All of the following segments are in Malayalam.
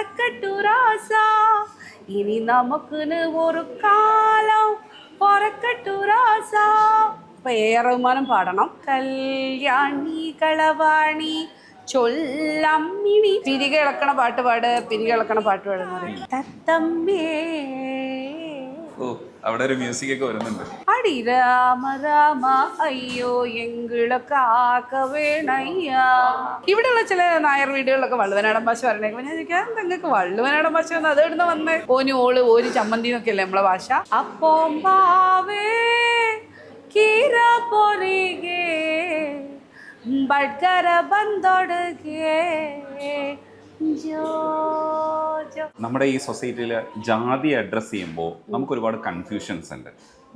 பறக்கட்டு ராசா இனி நமக்குன்னு ஒரு காலம் பறக்கட்டு ராசா. ഇപ്പൊ റഹ്മാനും പാടണം. കല്യാണി കളവാണി ചൊല്ലമ്മിണി. പിരിക ഇളക്കണ പാട്ട് പാട്, പിരിക ഇളക്കണ പാട്ട് പാടുന്നത് തത്തമ്മേ. ഓ, അവിടെ ഒരു മ്യൂസിക് ഒക്കെ വരുന്നുണ്ട്. അടി രാമ രാമ അയ്യോ എങ്കിള കാക്ക വേണയ്യാ. ഇവിടെയുള്ള ചില നായർ വീടുകളിലൊക്കെ വള്ളുവനാടൻ ഭാഷ പറഞ്ഞേക്കുമ്പോൾ ഞാൻ ചോദിക്കാം, നിങ്ങൾക്ക് വള്ളുവനാടൻ ഭാഷ വന്ന് അത് ഇവിടുന്ന് വന്ന് ഓന് ഓള് ഒരു ചമ്മന്തി എന്നൊക്കെയല്ലേ നമ്മളെ ഭാഷ. അപ്പം പാവേ കീര പൊരികെ ബഡ്കര ബന്തൊടുകെ. നമ്മുടെ ഈ സൊസൈറ്റിയിൽ ജാതി അഡ്രസ്സ് ചെയ്യുമ്പോൾ നമുക്ക് ഒരുപാട് കൺഫ്യൂഷൻസ് ഉണ്ട്.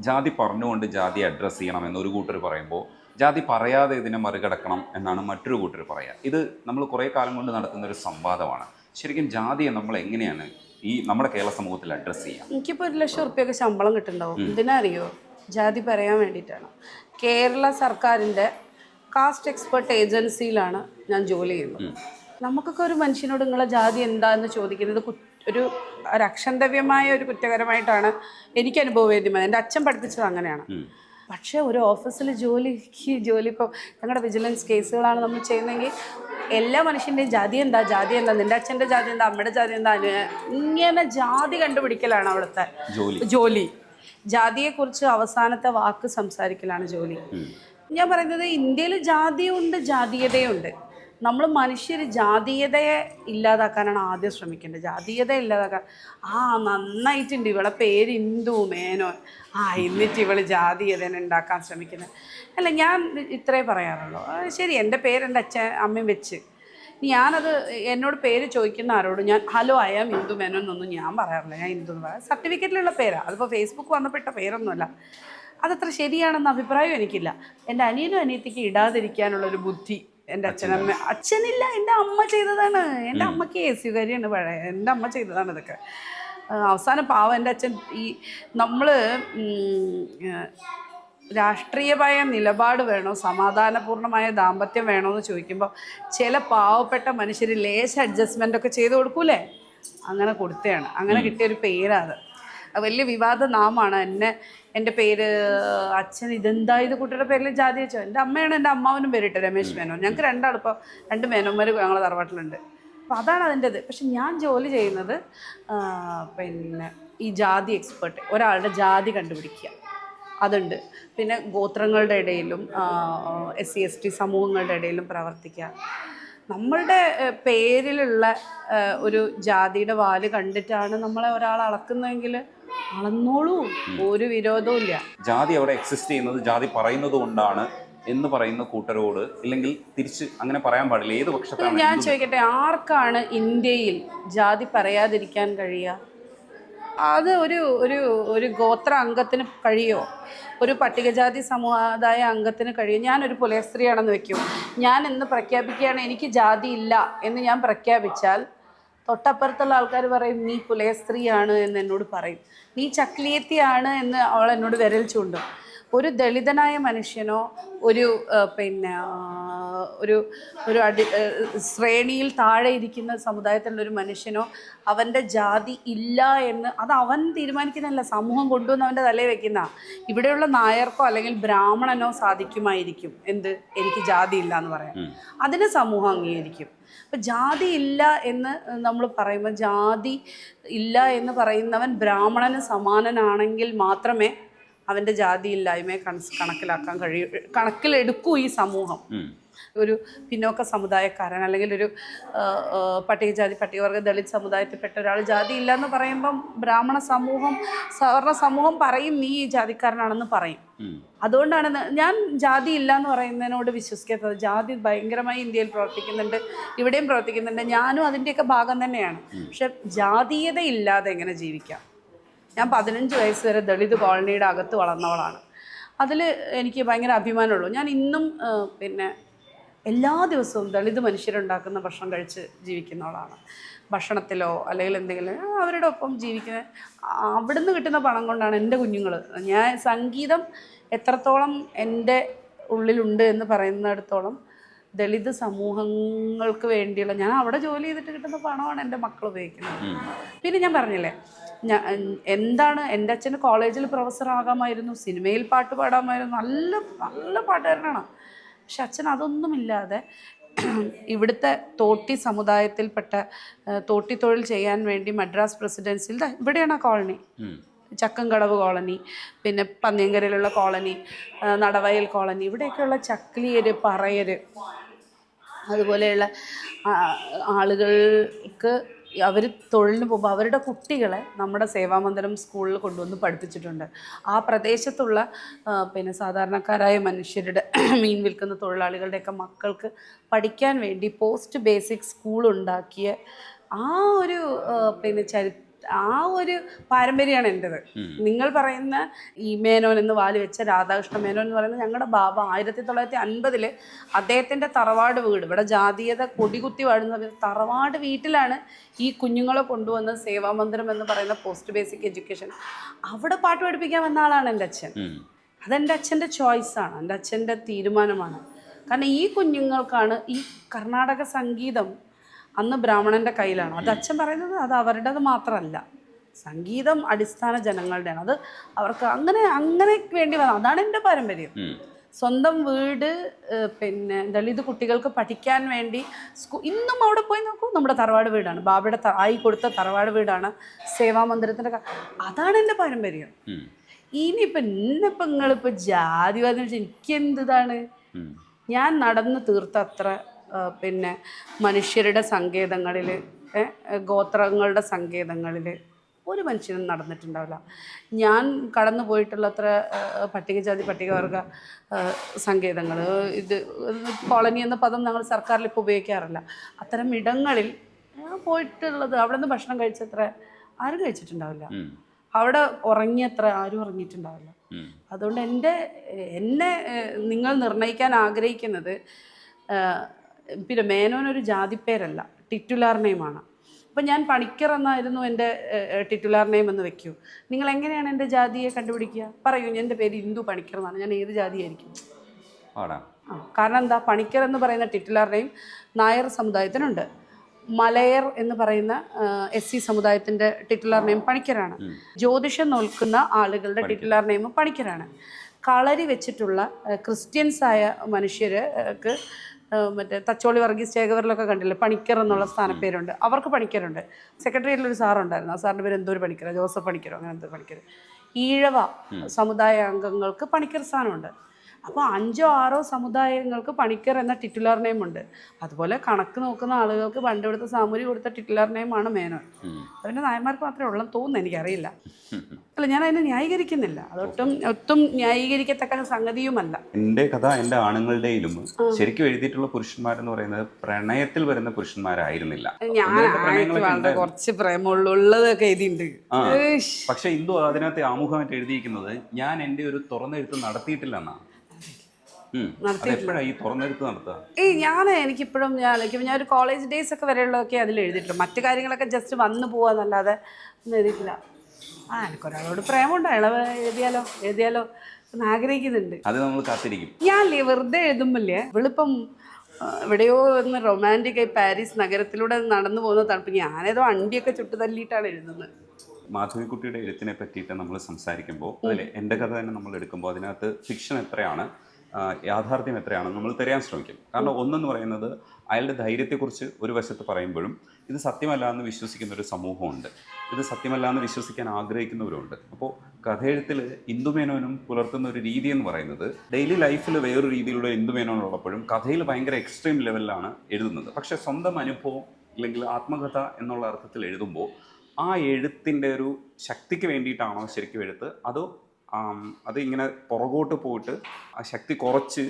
ജാതി പറഞ്ഞുകൊണ്ട് ജാതി അഡ്രസ്സ് ചെയ്യണം എന്നൊരു കൂട്ടർ പറയുമ്പോൾ ജാതി പറയാതെ ഇതിനെ മറികടക്കണം എന്നാണ് മറ്റൊരു കൂട്ടർ പറയുക. ഇത് നമ്മൾ കുറേ കാലം കൊണ്ട് നടത്തുന്ന ഒരു സംവാദമാണ്. ശരിക്കും ജാതിയെ നമ്മൾ എങ്ങനെയാണ് ഈ നമ്മുടെ കേരള സമൂഹത്തിൽ അഡ്രസ്സ് ചെയ്യുക? എനിക്കിപ്പോൾ 1,00,000 റുപ്യൊക്കെ ശമ്പളം കിട്ടുന്നുണ്ടാവും. എന്തിനറിയോ? ജാതി പറയാൻ വേണ്ടിയിട്ടാണ്. കേരള സർക്കാരിൻ്റെ കാസ്റ്റ് എക്സ്പെർട്ട് ഏജൻസിയിലാണ് ഞാൻ ജോലി ചെയ്യുന്നത്. നമുക്കൊക്കെ ഒരു മനുഷ്യനോട് നിങ്ങളെ ജാതി എന്താന്ന് ചോദിക്കുന്നത് ഒരു അക്ഷന്തവ്യമായ ഒരു കുറ്റകരമായിട്ടാണ് എനിക്ക് അനുഭവവേദ്യമായത്. എൻ്റെ അച്ഛൻ പഠിപ്പിച്ചത് അങ്ങനെയാണ്. പക്ഷേ ഒരു ഓഫീസിൽ ജോലി ഇപ്പോൾ ഞങ്ങളുടെ വിജിലൻസ് കേസുകളാണ് നമ്മൾ ചെയ്യുന്നതെങ്കിൽ എല്ലാ മനുഷ്യൻ്റെയും ജാതി എന്താ, നിൻ്റെ അച്ഛൻ്റെ ജാതി എന്താ, അമ്മയുടെ ജാതി എന്താ, ഇങ്ങനെ ജാതി കണ്ടുപിടിക്കലാണ് അവിടുത്തെ ജോലി. ജാതിയെക്കുറിച്ച് അവസാനത്തെ വാക്ക് സംസാരിക്കലാണ് ജോലി. ഞാൻ പറയുന്നത് ഇന്ത്യയിൽ ജാതിയുണ്ട്, ജാതീയതയുണ്ട്. നമ്മൾ മനുഷ്യർ ജാതീയതയെ ഇല്ലാതാക്കാനാണ് ആദ്യം ശ്രമിക്കേണ്ടത്. ജാതീയത ഇല്ലാതാക്കാൻ നന്നായിട്ടുണ്ട്, ഇവളെ പേര് ഇന്ദു മേനോൻ, എന്നിട്ട് ഇവൾ ജാതീയതനെ ഉണ്ടാക്കാൻ ശ്രമിക്കുന്നത്. അല്ല, ഞാൻ ഇത്രേ പറയാറുള്ളൂ. ശരി, എൻ്റെ പേര് എൻ്റെ അച്ഛൻ അമ്മയും വെച്ച് ഞാനത് എന്നോട് പേര് ചോദിക്കുന്ന ആരോട് ഞാൻ hello I am Indu Menon എന്നൊന്നും ഞാൻ പറയാറില്ല. ഞാൻ ഇന്ദു എന്ന് പറയാം. സർട്ടിഫിക്കറ്റിലുള്ള പേരാണ്. അതിപ്പോൾ ഫേസ്ബുക്ക് വന്നപ്പെട്ട പേരൊന്നുമല്ല. അതത്ര ശരിയാണെന്ന അഭിപ്രായം എനിക്കില്ല. എൻ്റെ അനിയനും അനിയത്തിക്ക് ഇടാതിരിക്കാനുള്ളൊരു ബുദ്ധി എൻ്റെ അച്ഛനമ്മ അച്ഛനില്ല, എൻ്റെ അമ്മ ചെയ്തതാണ്. എൻ്റെ അമ്മയ്ക്ക് ഏസ്യുകാരിയാണ് പഴയ. എൻ്റെ അമ്മ ചെയ്തതാണ് ഇതൊക്കെ. അവസാനം പാവം എൻ്റെ അച്ഛൻ ഈ നമ്മൾ രാഷ്ട്രീയമായ നിലപാട് വേണോ, സമാധാനപൂർണ്ണമായ ദാമ്പത്യം വേണോ എന്ന് ചോദിക്കുമ്പോൾ ചില പാവപ്പെട്ട മനുഷ്യർ ലേശ അഡ്ജസ്റ്റ്മെൻ്റൊക്കെ ചെയ്ത് കൊടുക്കൂലേ, അങ്ങനെ കൊടുത്തതാണ്. അങ്ങനെ കിട്ടിയൊരു പേരാണ് അത്. വലിയ വിവാദ നാമാണ്. എൻ്റെ പേര് അച്ഛൻ ഇതെന്താ ഇത് കുട്ടിയുടെ പേരിൽ ജാതി വെച്ചോ. എൻ്റെ അമ്മയാണ് എൻ്റെ അമ്മാവനും പേരിട്ട് രമേശ് മേനോൻ. ഞങ്ങൾക്ക് രണ്ടാളിപ്പോൾ 2 മേനോന്മാർ ഞങ്ങളുടെ തറവാട്ടിലുണ്ട്. അപ്പോൾ അതാണ് അതിൻ്റെത്. പക്ഷെ ഞാൻ ജോലി ചെയ്യുന്നത് പിന്നെ ഈ ജാതി എക്സ്പെർട്ട്, ഒരാളുടെ ജാതി കണ്ടുപിടിക്കുക, അതുണ്ട്. പിന്നെ ഗോത്രങ്ങളുടെ ഇടയിലും SC/ST സമൂഹങ്ങളുടെ ഇടയിലും പ്രവർത്തിക്കുക. നമ്മളുടെ പേരിലുള്ള ഒരു ജാതിയുടെ വാല് കണ്ടിട്ടാണ് നമ്മളെ ഒരാൾ അളക്കുന്നതെങ്കിൽ അളന്നോളൂ, ഒരു വിരോധവും ഇല്ല. ജാതി അവിടെ എക്സിസ്റ്റ് ചെയ്യുന്നത് ജാതി പറയുന്നത് കൊണ്ടാണ് എന്ന് പറയുന്ന കൂട്ടരോട്, ഇല്ലെങ്കിൽ തിരിച്ച് അങ്ങനെ പറയാൻ പാടില്ല. ഏത് പക്ഷത്താണ്? ഞാൻ ചോദിക്കട്ടെ, ആർക്കാണ് ഇന്ത്യയിൽ ജാതി പറയാതിരിക്കാൻ കഴിയുക? അത് ഒരു ഗോത്ര അംഗത്തിന് കഴിയോ? ഒരു പട്ടികജാതി സമുദായ അംഗത്തിന് കഴിയും? ഞാനൊരു പുലയസ്ത്രീയാണെന്ന് വെക്കും. ഞാൻ എന്ന് പ്രഖ്യാപിക്കുകയാണ് എനിക്ക് ജാതി ഇല്ല എന്ന് ഞാൻ പ്രഖ്യാപിച്ചാൽ തൊട്ടപ്പുറത്തുള്ള ആൾക്കാർ പറയും നീ പുലയസ്ത്രീയാണ് എന്ന് എന്നോട് പറയും, നീ ചക്ലിയത്തിയാണ് എന്ന് അവൾ എന്നോട് വിരൽ ചൂണ്ടും. ഒരു ദളിതനായ മനുഷ്യനോ ഒരു ശ്രേണിയിൽ താഴെ ഇരിക്കുന്ന സമുദായത്തിലുള്ളൊരു മനുഷ്യനോ അവൻ്റെ ജാതി ഇല്ല എന്ന് അത് അവൻ തീരുമാനിക്കുന്നതല്ല, സമൂഹം കൊണ്ടുവന്ന് അവൻ്റെ തലയിൽ വെക്കുന്ന. ഇവിടെയുള്ള നായർക്കോ അല്ലെങ്കിൽ ബ്രാഹ്മണനോ സാധിക്കുമായിരിക്കും എന്ത്, എനിക്ക് ജാതി ഇല്ല എന്ന് പറയാം. അതിന് സമൂഹം അംഗീകരിക്കും. അപ്പം ജാതി ഇല്ല എന്ന് നമ്മൾ പറയുമ്പോൾ, ജാതി ഇല്ല എന്ന് പറയുന്നവൻ ബ്രാഹ്മണന് സമാനനാണെങ്കിൽ മാത്രമേ അവൻ്റെ ജാതി ഇല്ലായ്മയെ കണക്കിലാക്കാൻ കണക്കിലെടുക്കൂ ഈ സമൂഹം. ഒരു പിന്നോക്ക സമുദായക്കാരൻ അല്ലെങ്കിൽ ഒരു പട്ടികജാതി പട്ടികവർഗ ദളിത് സമുദായത്തിൽപ്പെട്ട ഒരാൾ ജാതി ഇല്ല എന്ന് പറയുമ്പം ബ്രാഹ്മണ സമൂഹം സവർണ സമൂഹം പറയും നീ ഈ ജാതിക്കാരനാണെന്ന് പറയും. അതുകൊണ്ടാണ് ഞാൻ ജാതി ഇല്ല എന്ന് പറയുന്നതിനോട് വിശ്വസിക്കാത്തത്. ജാതി ഭയങ്കരമായി ഇന്ത്യയിൽ പ്രവർത്തിക്കുന്നുണ്ട്, ഇവിടെയും പ്രവർത്തിക്കുന്നുണ്ട്. ഞാനും അതിൻ്റെയൊക്കെ ഭാഗം തന്നെയാണ്. പക്ഷെ ജാതീയത ഇല്ലാതെ എങ്ങനെ ജീവിക്കാം? ഞാൻ 15 വയസ്സ് വരെ ദളിത് കോളനിയുടെ അകത്ത് വളർന്നവളാണ്. അതിൽ എനിക്ക് ഭയങ്കര അഭിമാനമുള്ളൂ. ഞാൻ ഇന്നും പിന്നെ എല്ലാ ദിവസവും ദളിത് മനുഷ്യരുണ്ടാക്കുന്ന ഭക്ഷണം കഴിച്ച് ജീവിക്കുന്നവളാണ്. ഭക്ഷണത്തിലോ അല്ലെങ്കിൽ എന്തെങ്കിലും അവരുടെ ഒപ്പം ജീവിക്കുന്ന അവിടുന്ന് കിട്ടുന്ന പണം കൊണ്ടാണ് എൻ്റെ കുഞ്ഞുങ്ങൾ. സംഗീതം എത്രത്തോളം എൻ്റെ ഉള്ളിലുണ്ട് എന്ന് പറയുന്നിടത്തോളം ദളിത് സമൂഹങ്ങൾക്ക് വേണ്ടിയുള്ള, ഞാൻ അവിടെ ജോലി ചെയ്തിട്ട് കിട്ടുന്ന പണമാണ് എൻ്റെ മക്കൾ ഉപയോഗിക്കുന്നത്. പിന്നെ ഞാൻ പറഞ്ഞില്ലേ, എന്താണ് എൻ്റെ അച്ഛന് കോളേജിൽ പ്രൊഫസർ ആകാമായിരുന്നു, സിനിമയിൽ പാട്ട് പാടാമായിരുന്നു, നല്ല നല്ല പാട്ടുകാരനാണ്. പക്ഷെ അച്ഛൻ അതൊന്നുമില്ലാതെ ഇവിടുത്തെ തോട്ടി സമുദായത്തിൽപ്പെട്ട തോട്ടി തൊഴിൽ ചെയ്യാൻ വേണ്ടി മദ്രാസ് പ്രസിഡൻസിയിൽ ഇവിടെയാണ് ആ കോളനി, ചക്കംകടവ് കോളനി, പിന്നെ പന്നിയങ്കരയിലുള്ള കോളനി, നടവയൽ കോളനി, ഇവിടെയൊക്കെയുള്ള ചക്ലിയര്, പറയര്, അതുപോലെയുള്ള ആളുകൾക്ക് അവർ തൊഴിലിന് പോകുമ്പോൾ അവരുടെ കുട്ടികളെ നമ്മുടെ സേവാമന്ദിരം സ്കൂളിൽ കൊണ്ടുവന്ന് പഠിപ്പിച്ചിട്ടുണ്ട്. ആ പ്രദേശത്തുള്ള പിന്നെ സാധാരണക്കാരായ മനുഷ്യരുടെ മീൻ വിൽക്കുന്ന തൊഴിലാളികളുടെയൊക്കെ മക്കൾക്ക് പഠിക്കാൻ വേണ്ടി പോസ്റ്റ് ബേസിക് സ്കൂൾ ഉണ്ടാക്കിയ ആ ഒരു പിന്നെ ആ ഒരു പാരമ്പര്യമാണ് എൻ്റെത്. നിങ്ങൾ പറയുന്ന ഈ മേനോൻ എന്ന് വാല് വെച്ച രാധാകൃഷ്ണ മേനോൻ എന്ന് പറയുന്നത് ഞങ്ങളുടെ ബാബ 1950 അദ്ദേഹത്തിൻ്റെ തറവാട് വീട്, ഇവിടെ ജാതീയത കൊടികുത്തി വാഴുന്ന തറവാട് വീട്ടിലാണ് ഈ കുഞ്ഞുങ്ങളെ കൊണ്ടുവന്ന് സേവാമന്ദിരം എന്ന് പറയുന്ന പോസ്റ്റ് ബേസിക് എഡ്യൂക്കേഷൻ, അവിടെ പാട്ട് പഠിപ്പിക്കാൻ വന്ന ആളാണ് എൻ്റെ അച്ഛൻ. അതെൻ്റെ അച്ഛൻ്റെ ചോയ്സാണ്, എൻ്റെ അച്ഛൻ്റെ തീരുമാനമാണ്. കാരണം ഈ കുഞ്ഞുങ്ങൾക്കാണ് ഈ കർണാടക സംഗീതം അന്ന് ബ്രാഹ്മണൻ്റെ കയ്യിലാണ്. അത് അച്ഛൻ പറയുന്നത് അത് അവരുടേത് മാത്രമല്ല, സംഗീതം അടിസ്ഥാന ജനങ്ങളുടെയാണ്. അത് അവർക്ക് അങ്ങനെ വേണ്ടി വന്നത്. അതാണ് എൻ്റെ പാരമ്പര്യം. സ്വന്തം വീട് പിന്നെ ദളിത് കുട്ടികൾക്ക് പഠിക്കാൻ വേണ്ടി ഇന്നും അവിടെ പോയി നോക്കൂ, നമ്മുടെ തറവാട് വീടാണ്, ബാബയുടെ ആയി കൊടുത്ത തറവാട് വീടാണ് സേവാമന്ദിരത്തിൻ്റെ. അതാണ് എൻ്റെ പാരമ്പര്യം. ഇനിയിപ്പോൾ ഇന്നിപ്പോൾ നിങ്ങളിപ്പോൾ ജാതിവാദം വെച്ചാൽ എനിക്കെന്താണ്, ഞാൻ നടന്ന് തീർത്ത അത്ര പിന്നെ മനുഷ്യരുടെ സങ്കേതങ്ങളിൽ, ഗോത്രങ്ങളുടെ സങ്കേതങ്ങളിൽ ഒരു മനുഷ്യനും നടന്നിട്ടുണ്ടാവില്ല. ഞാൻ കടന്നു പോയിട്ടുള്ള അത്ര പട്ടികജാതി പട്ടികവർഗ സങ്കേതങ്ങൾ, ഇത് കോളനി എന്ന പദം ഞങ്ങൾ സർക്കാരിൽ ഇപ്പോൾ ഉപയോഗിക്കാറില്ല. അത്തരം ഇടങ്ങളിൽ പോയിട്ടുള്ളത്, അവിടെ നിന്ന് ഭക്ഷണം കഴിച്ചത്ര ആരും കഴിച്ചിട്ടുണ്ടാവില്ല, അവിടെ ഉറങ്ങിയത്ര ആരും ഉറങ്ങിയിട്ടുണ്ടാവില്ല. അതുകൊണ്ട് എന്നെ നിങ്ങൾ നിർണ്ണയിക്കാൻ ആഗ്രഹിക്കുന്നത്, പിന്നെ മേനോനൊരു ജാതിപ്പേരല്ല, ടിറ്റുലാർ നെയിമാണ്. അപ്പം ഞാൻ പണിക്കർ എന്നായിരുന്നു എൻ്റെ ടിറ്റുലാർ നെയിം എന്ന് വെക്കൂ. നിങ്ങൾ എങ്ങനെയാണ് എൻ്റെ ജാതിയെ കണ്ടുപിടിക്കുക? പറയൂ, എൻ്റെ പേര് ഇന്ദു പണിക്കർ എന്നാണ്, ഞാൻ ഏത് ജാതിയായിരിക്കും? കാരണം എന്താ, പണിക്കർ എന്ന് പറയുന്ന ടിറ്റുലാർ നെയിം നായർ സമുദായത്തിനുണ്ട്, മലയർ എന്ന് പറയുന്ന SC സമുദായത്തിൻ്റെ ടിറ്റുലാർ നെയിം പണിക്കരാണ്, ജ്യോതിഷം നോൽക്കുന്ന ആളുകളുടെ ടിറ്റുലാർ നെയിം പണിക്കരാണ്, കളരി വെച്ചിട്ടുള്ള ക്രിസ്ത്യൻസായ മനുഷ്യർക്ക് മറ്റേ തച്ചോളി വർഗീസ് ചേകവരിലൊക്കെ കണ്ടില്ലേ, പണിക്കർ എന്നുള്ള സ്ഥാനപ്പേരുണ്ട്, അവർക്ക് പണിക്കരുണ്ട്. സെക്രട്ടേറിയറ്റിലൊരു സാറുണ്ടായിരുന്നു, ആ സാറിൻ്റെ പേര് എന്തോ പണിക്കരോ, ജോസഫ് പണിക്കരോ, അങ്ങനെ എന്തോ പണിക്കർ. ഈഴവ സമുദായ അംഗങ്ങൾക്ക് പണിക്കർ സ്ഥാനമുണ്ട്. അപ്പോൾ 5-6 സമുദായങ്ങൾക്ക് പണിക്കർ എന്ന ടിറ്റുലാർ നെയിം ഉണ്ട്. അതുപോലെ കണക്ക് നോക്കുന്ന ആളുകൾക്ക് പണ്ട് ഇവിടുത്തെ സാമൂരി കൊടുത്ത ടിറ്റുലാർ നെയിമാണ് മേനോൻ. അതിൻ്റെ നായന്മാർക്ക് മാത്രമേ ഉള്ളെന്ന് തോന്നുന്നു, എനിക്കറിയില്ല. അല്ല, ഞാൻ അതിനെ ന്യായീകരിക്കുന്നില്ല, ഒട്ടും ന്യായീകരിക്കത്തക്ക സംഗതിയുമല്ല. എൻ്റെ കഥ എൻ്റെ ആണുങ്ങളുടെയിലും ശരിക്കും എഴുതിയിട്ടുള്ള പുരുഷന്മാരെന്ന് പറയുന്നത് പ്രണയത്തിൽ വരുന്ന പുരുഷന്മാരായിരുന്നില്ല. ഞാൻ കുറച്ച് പ്രേമമുള്ളതൊക്കെ എഴുതിയിട്ടുണ്ട്. പക്ഷെ ഇന്ദു അതിനകത്ത് ആമുഖമായിട്ട് എഴുതിയിരിക്കുന്നത് ഞാൻ എൻ്റെ ഒരു തുറന്നെഴുത്ത് നടത്തിയിട്ടില്ല എന്നാണ്. എനിക്കിപ്പോഴും ഞാൻ ഒരു കോളേജ് ഡേയ്സ് ഒക്കെ വരെയുള്ളതൊക്കെ അതിൽ എഴുതിയിട്ടുണ്ട്. മറ്റു കാര്യങ്ങളൊക്കെ ജസ്റ്റ് വന്നു പോവാന്നല്ലാതെ ഒന്നും എഴുതിയിട്ടില്ല. എനിക്കൊരാളോട് പ്രേമുണ്ട്, അയാളെ എഴുതിയാലോ എന്ന് ആഗ്രഹിക്കുന്നുണ്ട്. അത് നമ്മൾ കാത്തിരിക്കും. ഞാനല്ലേ വെറുതെ എഴുതുമ്പില്ലേ, ഇവളിപ്പം എവിടെയോ ഒന്ന് റൊമാൻറ്റിക്കായി പാരീസ് നഗരത്തിലൂടെ നടന്നു പോകുന്ന തണുപ്പ്, ഞാനേതോ അണ്ടിയൊക്കെ ചുട്ടു തല്ലിയിട്ടാണ് എഴുതുന്നത്. മാധവിക്കുട്ടിയുടെ എഴുത്തിനെ പറ്റിയിട്ട് നമ്മൾ സംസാരിക്കുമ്പോൾ അതിൽ എൻ്റെ കഥ തന്നെ നമ്മൾ എടുക്കുമ്പോൾ അതിനകത്ത് ഫിക്ഷൻ എത്രയാണ്, യാഥാർത്ഥ്യം എത്രയാണെന്ന് നമ്മൾ തിരയാൻ ശ്രമിക്കും. കാരണം ഒന്നെന്ന് പറയുന്നത് അയാളുടെ ധൈര്യത്തെക്കുറിച്ച് ഒരു വശത്ത് പറയുമ്പോഴും ഇത് സത്യമല്ല എന്ന് വിശ്വസിക്കുന്ന ഒരു സമൂഹമുണ്ട്, ഇത് സത്യമല്ല എന്ന് വിശ്വസിക്കാൻ ആഗ്രഹിക്കുന്നവരുണ്ട്. അപ്പോൾ കഥയെഴുത്തിൽ ഇന്ദുമേനോനും പുലർത്തുന്ന ഒരു രീതി എന്ന് പറയുന്നത് ഡെയിലി ലൈഫിൽ വേറൊരു രീതിയിലുള്ള ഇന്ദുമേനോനുള്ളപ്പോഴും കഥയിൽ ഭയങ്കര എക്സ്ട്രീം ലെവലിലാണ് എഴുതുന്നത്. പക്ഷേ സ്വന്തം അനുഭവം അല്ലെങ്കിൽ ആത്മകഥ എന്നുള്ള അർത്ഥത്തിൽ എഴുതുമ്പോൾ ആ എഴുത്തിൻ്റെ ഒരു ശക്തിക്ക് വേണ്ടിയിട്ടാണോ ശരിക്കും എഴുത്ത്, അതോ അത് ഇങ്ങനെ പുറകോട്ട് പോയിട്ട് ആ ശക്തി കുറച്ച്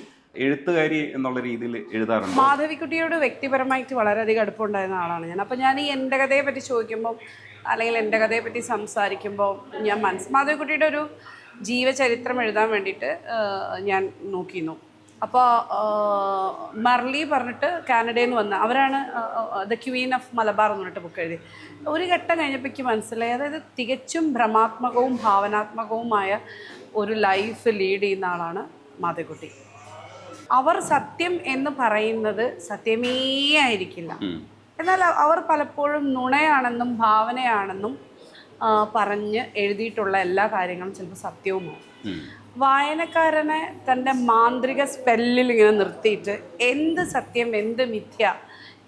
എഴുത്തുകാരി എന്നുള്ള രീതിയിൽ എഴുതാറുണ്ട്? മാധവിക്കുട്ടിയോട് വ്യക്തിപരമായിട്ട് വളരെയധികം അടുപ്പമുണ്ടായിരുന്ന ആളാണ് ഞാൻ. അപ്പം ഞാൻ ഈ എൻ്റെ കഥയെ പറ്റി ചോദിക്കുമ്പം അല്ലെങ്കിൽ എൻ്റെ കഥയെ പറ്റി സംസാരിക്കുമ്പോൾ ഞാൻ മാധവിക്കുട്ടിയുടെ ഒരു ജീവചരിത്രം എഴുതാൻ വേണ്ടിയിട്ട് ഞാൻ നോക്കിയിരുന്നു. അപ്പോൾ മർലി പറഞ്ഞിട്ട് കാനഡയിൽ നിന്ന് വന്ന അവരാണ് ദ ക്വീൻ ഓഫ് മലബാർ എന്ന് പറഞ്ഞിട്ട് ബുക്ക് എഴുതി. ഒരു ഘട്ടം കഴിഞ്ഞപ്പോൾ എനിക്ക് മനസ്സിലായി, അതായത് തികച്ചും ഭ്രമാത്മകവും ഭാവനാത്മകവുമായ ഒരു ലൈഫ് ലീഡ് ചെയ്യുന്ന ആളാണ് മാധവിക്കുട്ടി. അവർ സത്യം എന്ന് പറയുന്നത് സത്യമേ ആയിരിക്കില്ല. എന്നാൽ അവർ പലപ്പോഴും നുണയാണെന്നും ഭാവനയാണെന്നും പറഞ്ഞ് എഴുതിയിട്ടുള്ള എല്ലാ കാര്യങ്ങളും ചിലപ്പോൾ സത്യവുമാവും. വായനക്കാരനെ തൻ്റെ മാന്ത്രിക സ്പെല്ലിൽ ഇങ്ങനെ നിർത്തിയിട്ട് എന്ത് സത്യം എന്ത് മിഥ്യ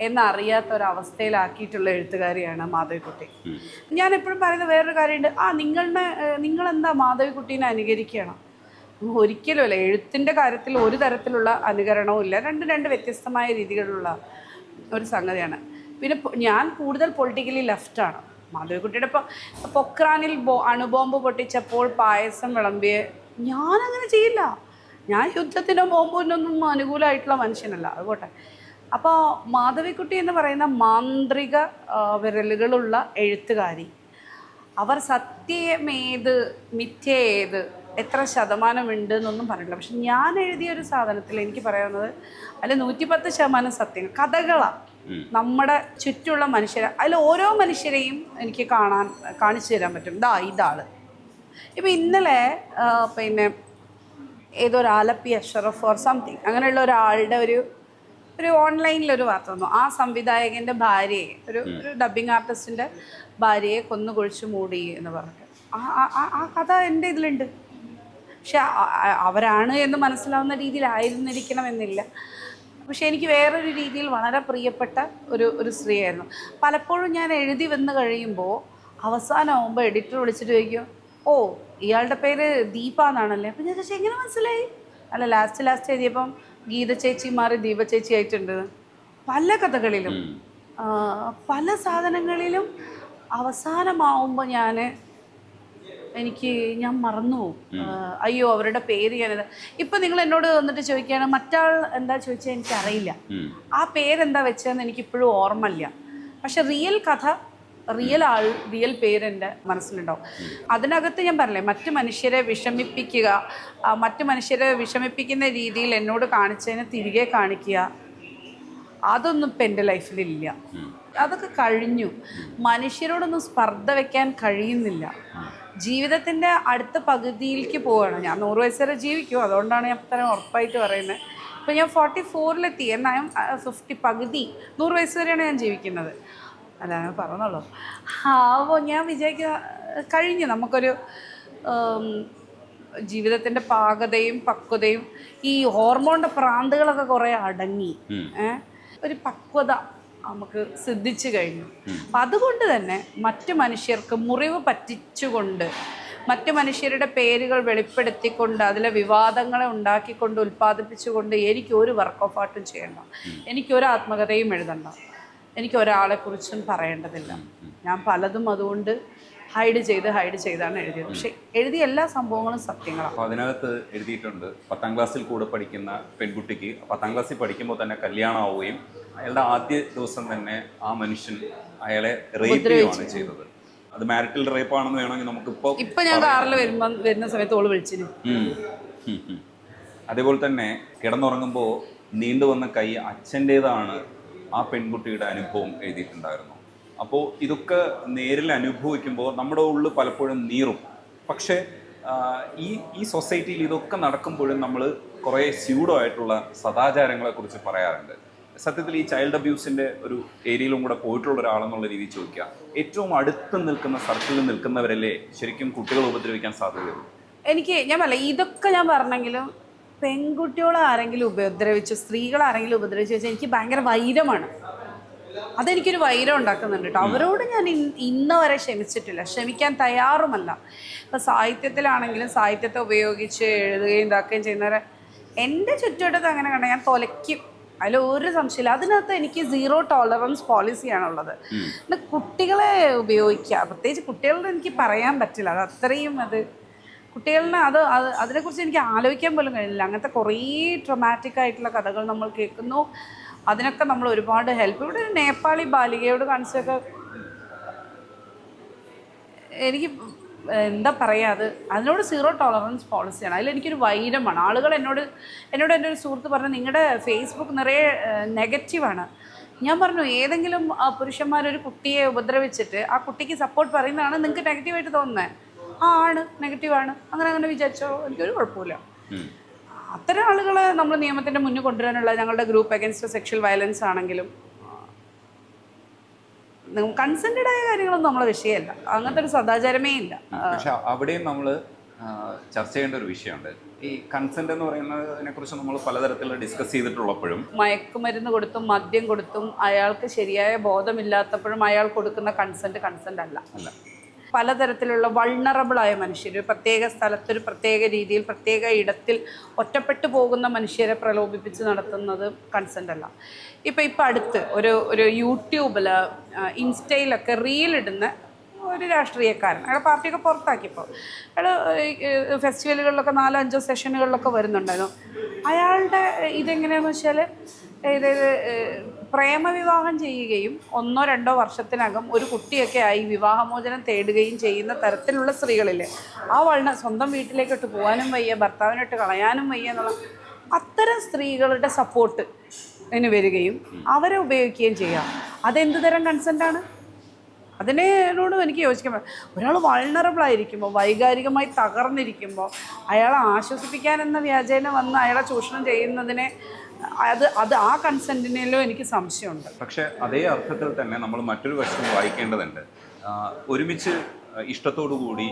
എന്നറിയാത്ത ഒരവസ്ഥയിലാക്കിയിട്ടുള്ള എഴുത്തുകാരിയാണ് മാധവിക്കുട്ടി. ഞാൻ എപ്പോഴും പറയുന്ന വേറൊരു കാര്യമുണ്ട്, നിങ്ങളെന്താ മാധവിക്കുട്ടീനെ അനുകരിക്കണം? ഒരിക്കലുമല്ല. എഴുത്തിൻ്റെ കാര്യത്തിൽ ഒരു തരത്തിലുള്ള അനുകരണവും ഇല്ല. രണ്ട് വ്യത്യസ്തമായ രീതികളിലുള്ള ഒരു സംഗതിയാണ്. പിന്നെ ഞാൻ കൂടുതൽ പൊളിറ്റിക്കലി ലെഫ്റ്റാണ്. മാധവിക്കുട്ടിയുടെ ഇപ്പോൾ പൊക്രാനിൽ അണുബോംബ് പൊട്ടിച്ചപ്പോൾ പായസം വിളമ്പിയ ഞാനങ്ങനെ ചെയ്യില്ല. ഞാൻ യുദ്ധത്തിനോ ബോംബിനൊന്നും അനുകൂലമായിട്ടുള്ള മനുഷ്യനല്ല. അതുപോട്ടെ. അപ്പോൾ മാധവിക്കുട്ടി എന്ന് പറയുന്ന മാന്ത്രിക വിരലുകളുള്ള എഴുത്തുകാരി, അവർ സത്യമേത് മിഥ്യ ഏത് എത്ര ശതമാനമുണ്ട് എന്നൊന്നും പറഞ്ഞില്ല. പക്ഷെ ഞാൻ എഴുതിയൊരു സാധനത്തിൽ എനിക്ക് പറയാവുന്നത് അതിൽ 110% സത്യങ്ങൾ, കഥകളാണ്. നമ്മുടെ ചുറ്റുമുള്ള മനുഷ്യരെ, അതിൽ ഓരോ മനുഷ്യരെയും എനിക്ക് കാണിച്ചു തരാൻ പറ്റും. ഇതാള് ഇപ്പം ഇന്നലെ പിന്നെ ഏതൊരു ആലപ്പി അഷറഫ് ഓർ സംതിങ് അങ്ങനെയുള്ള ഒരാളുടെ ഒരു ഓൺലൈനിലൊരു വാർത്ത വന്നു. ആ സംവിധായകൻ്റെ ഭാര്യയെ, ഒരു ഡബ്ബിങ് ആർട്ടിസ്റ്റിൻ്റെ ഭാര്യയെ കൊന്നുകുഴിച്ച് മൂടി എന്ന് പറഞ്ഞിട്ട് ആ കഥ എൻ്റെ ഇതിലുണ്ട്. പക്ഷെ അവരാണ് എന്ന് മനസ്സിലാവുന്ന രീതിയിലായിരുന്നിരിക്കണമെന്നില്ല. പക്ഷെ എനിക്ക് വേറൊരു രീതിയിൽ വളരെ പ്രിയപ്പെട്ട ഒരു സ്ത്രീയായിരുന്നു. പലപ്പോഴും ഞാൻ എഴുതി വന്ന് കഴിയുമ്പോൾ അവസാനമാകുമ്പോൾ എഡിറ്റർ വിളിച്ചിട്ട് ചോദിക്കും, ഓ ഇയാളുടെ പേര് ദീപ എന്നാണല്ലേ. അപ്പം ഞാൻ ചോദിച്ചാൽ എങ്ങനെ മനസ്സിലായി? അല്ല ലാസ്റ്റ് എഴുതിയപ്പം ഗീത ചേച്ചി മാറി ദീപ ചേച്ചി ആയിട്ടുണ്ട്. പല കഥകളിലും പല സാധനങ്ങളിലും അവസാനമാവുമ്പോൾ ഞാൻ മറന്നുപോകും. അയ്യോ അവരുടെ പേര് ഞാനത്. ഇപ്പം നിങ്ങൾ എന്നോട് വന്നിട്ട് ചോദിക്കുകയാണ് മറ്റാൾ എന്താ ചോദിച്ചാൽ എനിക്കറിയില്ല. ആ പേരെന്താ വെച്ചതെന്ന് എനിക്കിപ്പോഴും ഓർമ്മയില്ല. പക്ഷെ റിയൽ കഥ, റിയൽ ആൾ, റിയൽ പേരെൻ്റെ മനസ്സിലുണ്ടാവും. അതിനകത്ത് ഞാൻ പറഞ്ഞില്ലേ, മറ്റു മനുഷ്യരെ വിഷമിപ്പിക്കുന്ന രീതിയിൽ എന്നോട് കാണിച്ചതിനെ തിരികെ കാണിക്കുക, അതൊന്നും ഇപ്പം എൻ്റെ ലൈഫിലില്ല. അതൊക്കെ കഴിഞ്ഞു. മനുഷ്യരോടൊന്നും സ്പർദ്ധ വയ്ക്കാൻ കഴിയുന്നില്ല. ജീവിതത്തിൻ്റെ അടുത്ത പകുതിയിലേക്ക് പോവുകയാണ്. ഞാൻ 100 വയസ്സ് വരെ ജീവിക്കും. അതുകൊണ്ടാണ് ഞാൻ ഇത്രയും ഉറപ്പായിട്ട് പറയുന്നത്. ഇപ്പം ഞാൻ 44-ലെത്തി. എന്നാലും 50 പകുതി 100 വയസ്സ് വരെയാണ് ഞാൻ ജീവിക്കുന്നത്. അല്ല ഞാൻ പറഞ്ഞല്ലോ. അപ്പോൾ ഞാൻ വിചാരിക്കുക കഴിഞ്ഞു. നമുക്കൊരു ജീവിതത്തിൻ്റെ പാകതയും പക്വതയും ഈ ഹോർമോണിൻ്റെ പ്രാന്തുകളൊക്കെ കുറേ അടങ്ങി ഒരു പക്വത നമുക്ക് സിദ്ധിച്ചു കഴിഞ്ഞു. അപ്പം അതുകൊണ്ട് തന്നെ മറ്റു മനുഷ്യർക്ക് മുറിവ് പറ്റിച്ചുകൊണ്ട്, മറ്റു മനുഷ്യരുടെ പേരുകൾ വെളിപ്പെടുത്തിക്കൊണ്ട്, അതിലെ വിവാദങ്ങളെ ഉണ്ടാക്കിക്കൊണ്ട് ഉൽപ്പാദിപ്പിച്ചുകൊണ്ട് എനിക്ക് ഒരു വർക്ക് ഓഫ് ആർട്ടും ചെയ്യണ്ട, എനിക്കൊരു ആത്മകഥയും എഴുതണ്ട, എനിക്ക് ഒരാളെക്കുറിച്ചും പറയേണ്ടതില്ല. ഞാൻ പലതും അതുകൊണ്ട് ഹൈഡ് ചെയ്താണ് എഴുതിയത്. പക്ഷെ എഴുതിയ എല്ലാ സംഭവങ്ങളും സത്യങ്ങളാണ്. അപ്പോൾ അതിനകത്ത് എഴുതിയിട്ടുണ്ട് 10ാം ക്ലാസ്സിൽ കൂടെ പഠിക്കുന്ന പെൺകുട്ടിക്ക് 10ാം ക്ലാസ്സിൽ പഠിക്കുമ്പോൾ തന്നെ കല്യാണമാവുകയും അയാളുടെ ആദ്യ ദിവസം തന്നെ ആ മനുഷ്യൻ അയാളെ റേപ്പ് ചെയ്യുകയാണ് ചെയ്തത്. അത് മാരിറ്റൽ റേപ്പ് ആണെന്ന് വേണമെങ്കിൽ നമുക്കിപ്പോൾ ഞാൻ കാറിൽ വരുന്ന സമയത്ത് ഓള് വിളിച്ചിന്. അതേപോലെ തന്നെ കിടന്നുറങ്ങുമ്പോൾ നീണ്ടുവന്ന കൈ അച്ഛൻ്റേതാണ് ആ പെൺകുട്ടിയുടെ അനുഭവം എഴുതിയിട്ടുണ്ടായിരുന്നു. അപ്പോൾ ഇതൊക്കെ നേരിൽ അനുഭവിക്കുമ്പോൾ നമ്മുടെ ഉള്ളിൽ പലപ്പോഴും നീറും. പക്ഷേ ഈ സൊസൈറ്റിയിൽ ഇതൊക്കെ നടക്കുമ്പോഴും നമ്മൾ കുറേ സ്യൂഡോ ആയിട്ടുള്ള സദാചാരങ്ങളെക്കുറിച്ച് പറയാറുണ്ട്. സത്യത്തിൽ ഈ ചൈൽഡ് അബ്യൂസിൻ്റെ ഒരു ഏരിയയിലും കൂടെ പോയിട്ടുള്ള ഒരാളെന്നുള്ള രീതിയിൽ ചോദിക്കുക, ഏറ്റവും അടുത്ത് നിൽക്കുന്ന സർക്കിളിൽ നിൽക്കുന്നവരല്ലേ ശരിക്കും കുട്ടികളെ ഉപദ്രവിക്കാൻ സാധ്യതയുള്ളൂ? ഞാൻ പറയില്ല, ഇതൊക്കെ ഞാൻ പറഞ്ഞെങ്കിലും പെൺകുട്ടികളെ ആരെങ്കിലും ഉപദ്രവിച്ചു, സ്ത്രീകളെ ആരെങ്കിലും ഉപദ്രവിച്ചു വെച്ചാൽ എനിക്ക് ഭയങ്കര വൈരമാണ്. അതെനിക്കൊരു വൈരം ഉണ്ടാക്കുന്നുണ്ട് കേട്ടോ. അവരോട് ഞാൻ ഇന്ന് വരെ ക്ഷമിച്ചിട്ടില്ല, ക്ഷമിക്കാൻ തയ്യാറുമല്ല. ഇപ്പം സാഹിത്യത്തിലാണെങ്കിലും സാഹിത്യത്തെ ഉപയോഗിച്ച് എഴുതുകയും ഇതാക്കുകയും ചെയ്യുന്നവരെ എൻ്റെ ചുറ്റുവട്ടത്ത് അങ്ങനെ കണ്ട ഞാൻ തൊലയ്ക്കും, അതിൽ ഒരു സംശയമില്ല. അതിനകത്ത് എനിക്ക് 0 ടോളറൻസ് പോളിസിയാണുള്ളത്. പിന്നെ കുട്ടികളെ ഉപയോഗിക്കുക, പ്രത്യേകിച്ച് കുട്ടികളുടെ എനിക്ക് പറയാൻ പറ്റില്ല. അത് അത്രയും കുട്ടികളിനെ അതിനെക്കുറിച്ച് എനിക്ക് ആലോചിക്കാൻ പോലും കഴിയില്ല. അങ്ങനത്തെ കുറേ ട്രൊമാറ്റിക് ആയിട്ടുള്ള കഥകൾ നമ്മൾ കേൾക്കുന്നു. അതിനൊക്കെ നമ്മൾ ഒരുപാട് ഹെൽപ്പ്. ഇവിടെ ഒരു നേപ്പാളി ബാലികയോട് കാണിച്ചൊക്കെ എനിക്ക് എന്താ പറയുക, അതിനോട് 0 ടോളറൻസ് പോളിസിയാണ്. അതിലെനിക്കൊരു വൈരമാണ്. ആളുകൾ എന്നോട് എൻ്റെ ഒരു സുഹൃത്ത് പറഞ്ഞു, നിങ്ങളുടെ ഫേസ്ബുക്ക് നിറയെ നെഗറ്റീവാണ്. ഞാൻ പറഞ്ഞു, ഏതെങ്കിലും പുരുഷന്മാരൊരു കുട്ടിയെ ഉപദ്രവിച്ചിട്ട് ആ കുട്ടിക്ക് സപ്പോർട്ട് പറയുന്നതാണ് നിങ്ങൾക്ക് നെഗറ്റീവായിട്ട് തോന്നുന്നത്? ആണ്, നെഗറ്റീവാണ്, അങ്ങനെ വിചാരിച്ചോ, എനിക്കൊരു കുഴപ്പമില്ല. അത്തരം ആളുകളെ നമ്മൾ നിയമത്തിൻ്റെ മുന്നിൽ കൊണ്ടുവരാനുള്ള ഞങ്ങളുടെ ഗ്രൂപ്പ് അഗൈൻസ്റ്റ് സെക്ഷൽ വയലൻസ് ആണെങ്കിലും കൺസെൻറ്റഡ് ആയ കാര്യങ്ങളൊന്നും നമ്മളെ വിഷയമല്ല. അങ്ങനത്തെ ഒരു സദാചാരമേ ഇല്ല. പക്ഷെ അവിടെയും നമ്മൾ ചർച്ച ചെയ്യേണ്ട ഒരു വിഷയമുണ്ട്. ഈ കൺസെന്റ് എന്ന് പറയുന്നതിനെ കുറിച്ച് നമ്മൾ പലതരത്തിൽ ഡിസ്കസ് ചെയ്തിട്ടുള്ളപ്പോഴും മയക്കുമരുന്ന് കൊടുത്തും മദ്യം കൊടുത്തും അയാൾക്ക് ശരിയായ ബോധമില്ലാത്തപ്പോഴും അയാൾ കൊടുക്കുന്ന കൺസെന്റ് അല്ല. പലതരത്തിലുള്ള വൾണറബിളായ മനുഷ്യർ, പ്രത്യേക സ്ഥലത്തൊരു പ്രത്യേക രീതിയിൽ പ്രത്യേക ഇടത്തിൽ ഒറ്റപ്പെട്ടു പോകുന്ന മനുഷ്യരെ പ്രലോഭിപ്പിച്ച് നടത്തുന്നത് കൺസെൻ്റ് അല്ല. ഇപ്പം അടുത്ത് ഒരു യൂട്യൂബിൽ ഇൻസ്റ്റയിലൊക്കെ റീലിടുന്ന ഒരു രാഷ്ട്രീയക്കാരൻ, അയാളെ പാർട്ടിയൊക്കെ പുറത്താക്കിയപ്പോൾ അയാൾ ഫെസ്റ്റിവലുകളിലൊക്കെ 4-5 സെഷനുകളിലൊക്കെ വരുന്നുണ്ടായിരുന്നു. അയാളുടെ ഇതെങ്ങനെയാണെന്ന് വെച്ചാൽ പ്രേമവിവാഹം ചെയ്യുകയും 1-2 വർഷത്തിനകം ഒരു കുട്ടിയൊക്കെ ആയി വിവാഹമോചനം തേടുകയും ചെയ്യുന്ന തരത്തിലുള്ള സ്ത്രീകളില്ലേ, ആ സ്വന്തം വീട്ടിലേക്കിട്ട് പോകാനും വയ്യ, ഭർത്താവിനിട്ട് കളയാനും വയ്യ എന്നുള്ള അത്തരം സ്ത്രീകളുടെ സപ്പോർട്ട് അതിന് വരികയും അവരെ ഉപയോഗിക്കുകയും ചെയ്യാം. അതെന്ത് തരം കൺസെൻ്റാണ്? അതിനോടും എനിക്ക് യോജിക്കാൻ പറ്റും. ഒരാൾ വൾണറബിൾ ആയിരിക്കുമ്പോൾ, വൈകാരികമായി തകർന്നിരിക്കുമ്പോൾ അയാളെ ആശ്വസിപ്പിക്കാനെന്ന വ്യാജേന വന്ന് അയാളെ ചൂഷണം ചെയ്യുന്നതിനെ അത് ആ കൺസെൻറ്റിനേലും എനിക്ക് സംശയമുണ്ട്. പക്ഷേ അതേ അർത്ഥത്തിൽ തന്നെ നമ്മൾ മറ്റൊരു വശം വായിക്കേണ്ടതുണ്ട്. ഒരുമിച്ച് ഇഷ്ടത്തോടു കൂടി